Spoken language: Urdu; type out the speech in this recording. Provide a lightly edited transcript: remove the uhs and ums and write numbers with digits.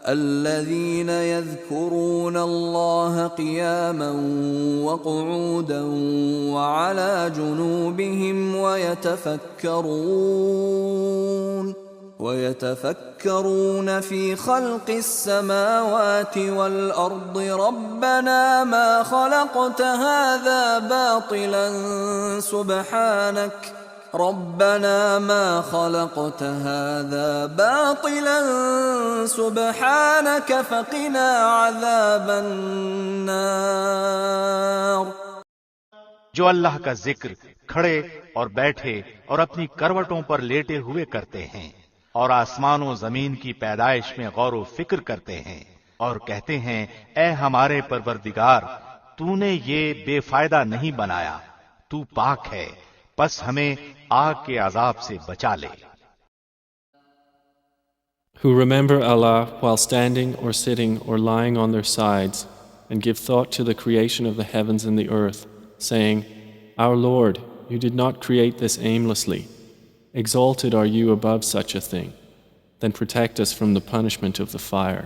الذين يذكرون الله قياما وقعودا وعلى جنوبهم ويتفكرون في خلق السماوات والأرض ربنا ما خلقت هذا باطلا سبحانك ربنا ما خلقت هذا باطلا سبحانك فقنا عذاب النار. جو اللہ کا ذکر کھڑے اور بیٹھے اور اپنی کروٹوں پر لیٹے ہوئے کرتے ہیں اور آسمانوں زمین کی پیدائش میں غور و فکر کرتے ہیں اور کہتے ہیں اے ہمارے پروردگار تو نے یہ بے فائدہ نہیں بنایا، تو پاک ہے، پس ہمیں آگ کے عذاب سے بچا لے. Who remember Allah while standing or sitting or lying on their sides and give thought to the creation of the heavens and the earth, saying, Our Lord, you did not create this aimlessly. Exalted are you above such a thing. Then protect us from the punishment of the fire.